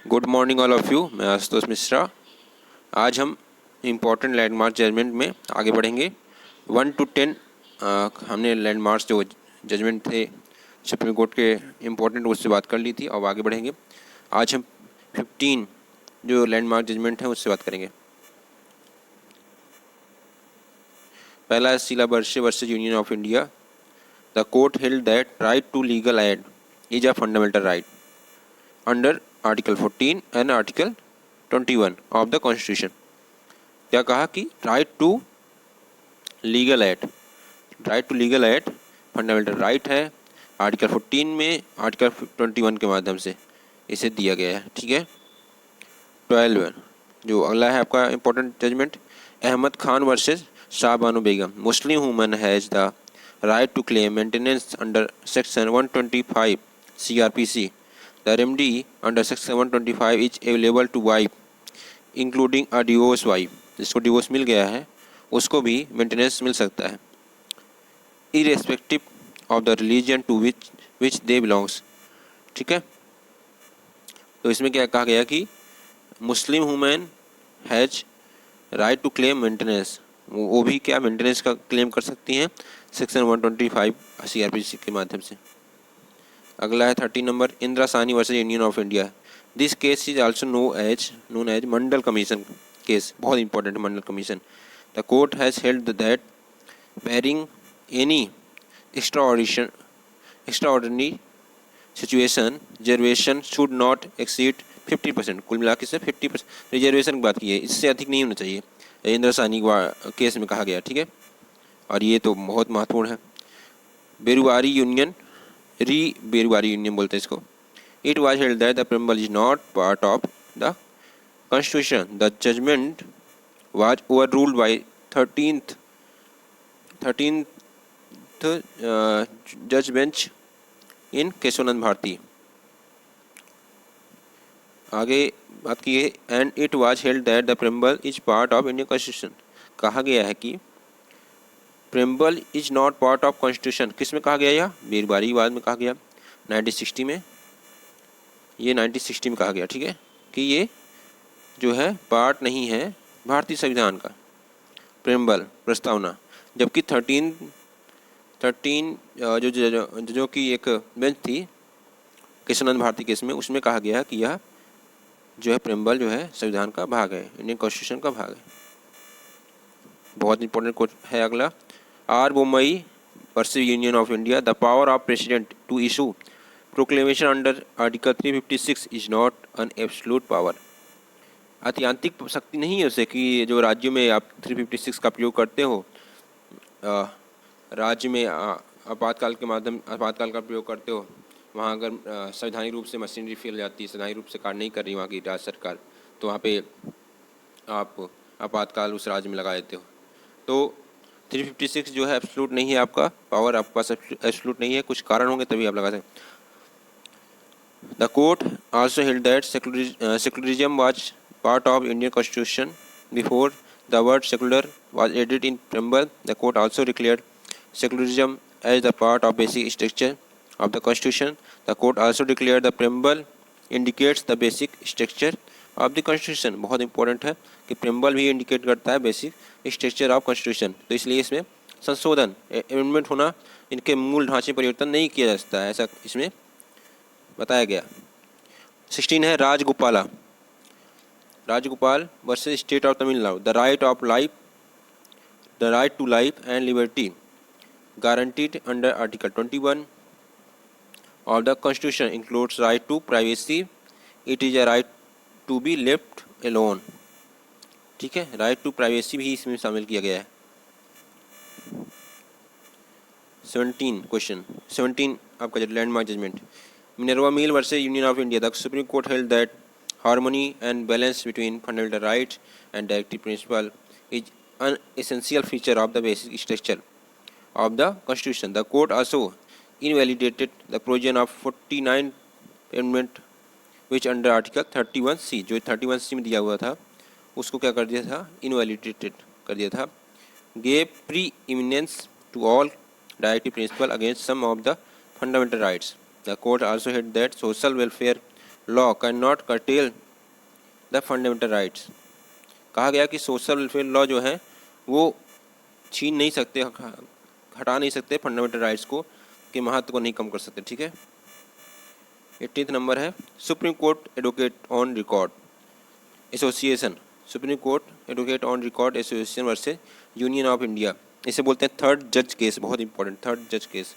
Good morning all of you. मैं आशुतोष मिश्रा। आज हम इम्पोर्टेंट लैंडमार्क जजमेंट में आगे बढ़ेंगे। 1 to 10 हमने लैंडमार्क्स जो जजमेंट थे सुप्रीम कोर्ट के इम्पोर्टेंट उससे बात कर ली थी। अब आगे बढ़ेंगे। आज हम 15 जो लैंडमार्क जजमेंट हैं उससे बात करेंगे। पहला है Sheela Barse versus Union of India. The court held that right to legal aid is a fundamental right under article 14 and article 21 of the constitution. क्या कहा कि right to legal aid fundamental right है। आर्टिकल 14 में आर्टिकल 21 के माध्यम से इसे दिया गया है। ठीक है। 12 जो अगला है आपका important judgment, Ahmad Khan versus Shah Bano Begum. Muslim woman has the right to claim maintenance under section 125 CRPC. The remedy under section 125 is available to wife including a divorce wife. जिसको डिवोर्स मिल गया है उसको भी मेंटेनेंस मिल सकता है, irrespective of the religion to which they belongs. ठीक है। तो इसमें क्या कहा गया कि Muslim women has right to claim maintenance, वो भी क्या मेंटेनेंस का क्लेम कर सकती हैं सेक्शन 125 CRPC के माध्यम से। अगला है 30 number, Indira Sawhney versus Union of India. This case is also known as Mandal commission case. बहुत important Mandal commission. The court has held that barring any extraordinary situation reservation should not exceed 50%। कुल मिला के 50% रिजर्वेशन की बात की है, इससे अधिक नहीं होना चाहिए। इंदिरा साहनी केस में कहा गया। ठीक है। और ये तो बहुत महत्वपूर्ण है। बेरुवारी यूनियन बोलते हैं इसको। It was held that the preamble is not part of the Constitution. The judgment was overruled by 13th judge bench in Keshavananda Bharti. आगे बात की है, and it was held that the preamble is part of Indian Constitution. कहा गया है कि preamble is not part of Constitution। किस में कहा गया? यह बेरुवारी वाद में कहा गया 1960 में। ये 1960 में कहा गया। ठीक है, कि ये जो है पार्ट नहीं है भारतीय संविधान का प्रेम्बल प्रस्तावना। जबकि 13 जो कि एक बेंच थी केशवानंद भारती केस में, उसमें कहा गया कि यह जो है प्रेम्बल जो है संविधान का भाग है, इंडियन कॉन्स्टिट्यूशन का भाग है। बहुत इंपॉर्टेंट क्वेश्चन है अगला, R Bommai versus union of India. The power of president to issue proclamation under article 356 is not an absolute power. आत्यांतिक शक्ति नहीं है उसे कि जो राज्यों में आप 356 का प्रयोग करते हो, राज्य में आपातकाल का प्रयोग करते हो, वहाँ अगर संवैधानिक रूप से मशीनरी फेल जाती है, संवैधानिक रूप से कार्य नहीं कर रही वहाँ की राज्य सरकार, तो वहाँ पे आप आपातकाल उस राज्य में लगा देते हो। तो 356 जो है एब्सोल्यूट नहीं है, आपका पावर आपके पास एब्सोल्यूट नहीं है, कुछ कारण होंगे तभी आप लगा सकते। The court also held that secularism was part of Indian Constitution before the word secular was added in preamble. The court also declared secularism as the part of basic structure of the Constitution. The court also declared the preamble indicates the basic structure of the Constitution. बहुत important है कि preamble भी indicate करता है basic structure of constitution. तो इसलिए इसमें संशोधन अमेंडमेंट होना, इनके मूल ढांचे परिवर्तन नहीं किया जा सकता है, ऐसा इसमें बताया गया। 16 है Rajagopal versus state of Tamil Nadu. The right to life and liberty guaranteed under article 21 of the constitution includes right to privacy. It is a right to be left alone. ठीक है, राइट टू प्राइवेसी भी इसमें शामिल किया गया है। 17 आपका landmark judgment, Minerva Mill versus Union of India. The Supreme Court held that harmony and balance between fundamental rights and directive principle is an essential feature of the basic structure of the Constitution. The court also invalidated the provision of 49 Amendment which under Article 31C, जो 31C में दिया हुआ था, उसको क्या कर दिया था? इनवैलिडेटेड कर दिया था। gave pre-eminence to all directive principle against some of the fundamental rights. The court also held that social welfare law can not curtail the fundamental rights. कहा गया कि सोशल वेलफेयर लॉ जो है वो छीन नहीं सकते, हटा नहीं सकते फंडामेंटल राइट्स को, के महत्व को नहीं कम कर सकते। ठीक है, 18th नंबर है supreme court advocate on record association. Supreme court advocate on record association versus union of India, इसे बोलते हैं थर्ड जज केस, बहुत इंपॉर्टेंट, थर्ड जज केस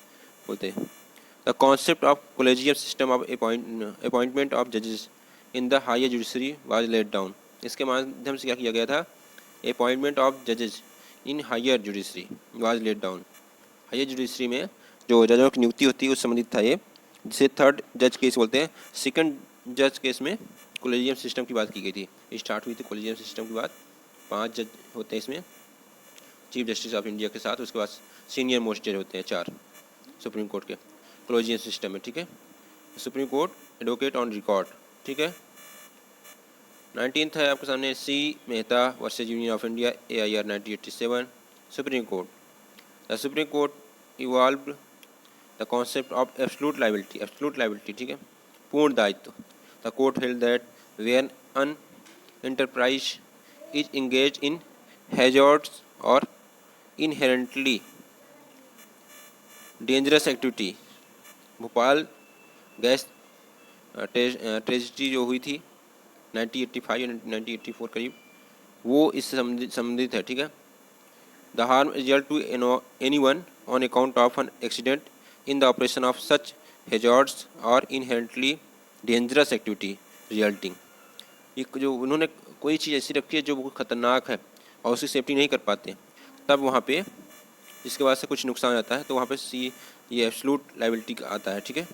बोलते हैं। The concept of collegium system of appointment of जजेस in the higher judiciary was laid down. इसके माध्यम से क्या किया गया था, अपॉइंटमेंट ऑफ जजेस in higher judiciary was laid down. Higher judiciary में जो जजों की नियुक्ति होती है उस संबंधित था ये, जिसे थर्ड जज केस बोलते हैं। सेकंड जज केस में कोलेजियम सिस्टम की बात की गई थी, स्टार्ट हुई थी कोलेजियम सिस्टम की बात। 5 जज होते हैं इसमें चीफ जस्टिस ऑफ इंडिया के साथ, उसके बाद सीनियर मोस्ट जज होते हैं 4 सुप्रीम कोर्ट के कोलेजियम सिस्टम में। ठीक है, supreme court advocate on record. ठीक है, 19th है आपके सामने C Mehta versus Union of India AIR 1987। Supreme court, the supreme court evolve the concept of absolute liability, absolute liability. ठीक है, पूर्ण दायित्व। The court held that where an enterprise is engage in hazards और inherently dangerous activity. Bhopal gas tragedy जो हुई थी 1985 या 1984 करीब, वो इससे संबंधित है। ठीक है, the harm result to anyone on account of an accident in the operation of such hazards और इनहेरेंटली डेंजरस एक्टिविटी रिजल्टिंग। एक जो उन्होंने कोई चीज़ ऐसी रखी है जो बहुत खतरनाक है और उसकी सेफ्टी नहीं कर पाते, तब वहाँ पे जिसके वजह से कुछ नुकसान आता है तो वहाँ पे ये एब्सोल्यूट लायबिलिटी आता है। ठीक है,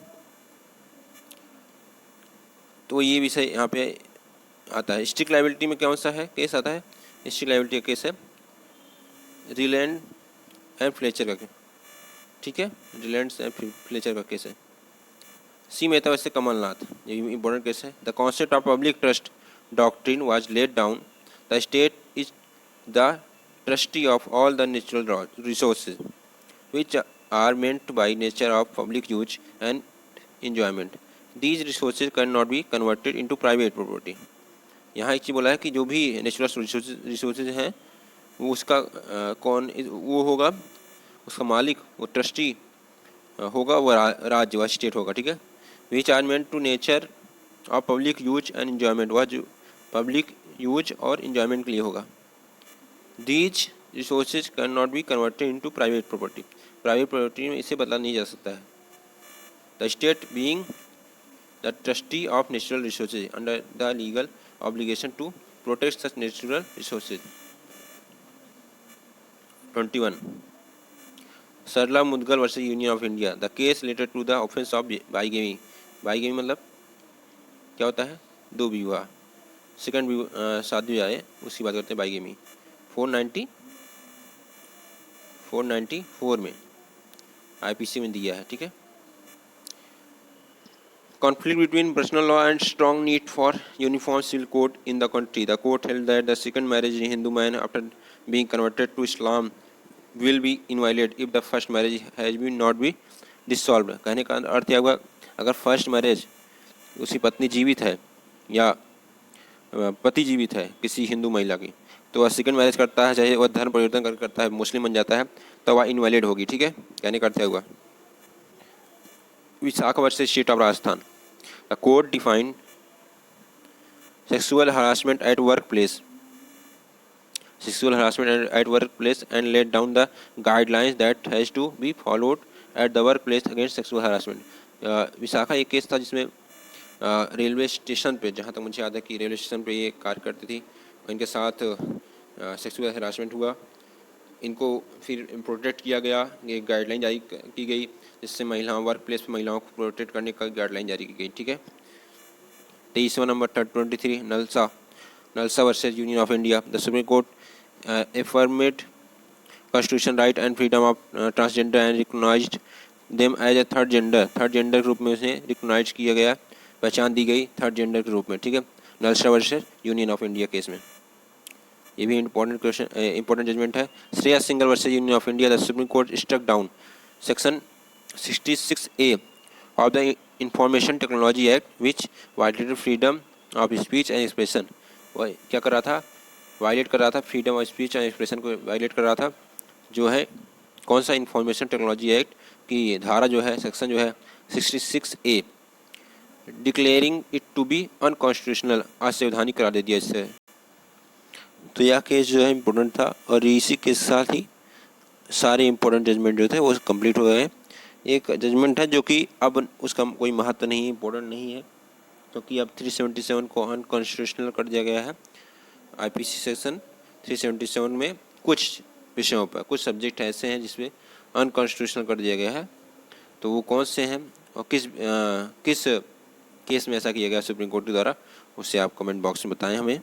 तो ये विषय यहाँ पे आता है। स्ट्रिक्ट लायबिलिटी में कौन सा है केस आता है, स्ट्रिक्ट लायबिलिटी का केस है रिलैंड एंड फ्लेचर का। ठीक है, रिलैंड एंड फ्लेचर का केस है। सी मेहता वैसे कमलनाथ, ये इंपॉर्टेंट केस है। The concept of public trust doctrine was laid down. The state is the trustee of all the natural resources which are meant by nature of public use and enjoyment. These resources cannot be converted into private property. यहाँ एक चीज़ बोला है कि जो भी natural resources हैं वो उसका कौन वो होगा, उसका मालिक वो ट्रस्टी होगा, वो राज्य व स्टेट होगा। ठीक है, which are meant to nature of public use and enjoyment, वह जो पब्लिक यूज और इन्जॉयमेंट के लिए होगा। These resources can not be converted into private property, private property में इसे बदला नहीं जा सकता है। The state being the trustee of natural resources under the legal obligation to protect such natural resources. 21 Sarla Mudgal versus union of India. The case related to the offence of bigamy. Bigamy मतलब क्या होता है, दो विवाह, सेकंड शादी आए उसकी बात करते हैं बाईगेमी। 494 में IPC में दिया है। ठीक है, conflict between personal law and strong need for uniform civil code in the country. The court held that the second marriage in Hindu man after being converted to Islam will be invalid if the first marriage has been not be dissolved. कहने का अर्थ यह हुआ, अगर first marriage उसकी पत्नी जीवित है या पति जीवित है किसी हिंदू महिला की, तो वह सेकंड मैरिज करता है, चाहे वह धर्म परिवर्तन करता है, मुस्लिम बन जाता है, तो वह इनवैलिड होगी। ठीक है, कहने का अर्थ हुआ। Vishakha versus state of Rajasthan. The court defined sexual harassment at workplace, sexual harassment at workplace and laid down the guidelines that has to be followed at the workplace against sexual harassment. Vishakha एक case था जिसमें railway station पे, जहाँ तक मुझे याद है कि रेलवे स्टेशन पे ये कार्य करती थी, इनके साथ सेक्सुअल हरासमेंट हुआ, इनको फिर प्रोटेक्ट किया गया, ये गाइडलाइन जारी की गई जिससे महिलाओं वर्क प्लेस पर महिलाओं को प्रोटेक्ट करने का गाइडलाइन जारी की गई। ठीक है, 23वां number 23 NALSA versus Union of India. The supreme court affirmed constitution right and freedom of transgender and recognised them as a third gender के रूप में उसे रिकॉग्नाइज किया गया, पहचान दी गई थर्ड जेंडर के रूप में। ठीक है, NALSA versus Union of India case में ये भी इंपॉर्टेंट जजमेंट है। Shreyas Singhal versus Union of India. The supreme court struck down section 66A of the information technology act which violated freedom of speech and expression. वह क्या कर रहा था, वायलेट कर रहा था, freedom of speech and expression को वायलेट कर रहा था, जो है कौन सा इंफॉर्मेशन टेक्नोलॉजी एक्ट की धारा जो है, सेक्शन जो है 66A, declaring it to be unconstitutional, असंवैधानिक करार दे दिया इससे। तो यह केस जो है इम्पोर्टेंट था और इसी के साथ ही सारे इम्पोर्टेंट जजमेंट जो थे वो कंप्लीट हो गए हैं। एक जजमेंट है जो कि अब उसका कोई महत्व नहीं, इम्पोर्टेंट नहीं है, क्योंकि अब 377 को अनकॉन्स्टिट्यूशनल कर दिया गया है। आईपीसी सेक्शन 377 में कुछ विषयों पर, कुछ सब्जेक्ट ऐसे हैं जिसमें अनकॉन्स्टिट्यूशनल कर दिया गया है। तो वो कौन से हैं और किस केस में ऐसा किया गया सुप्रीम कोर्ट के द्वारा, उससे आप कमेंट बॉक्स में बताएं हमें।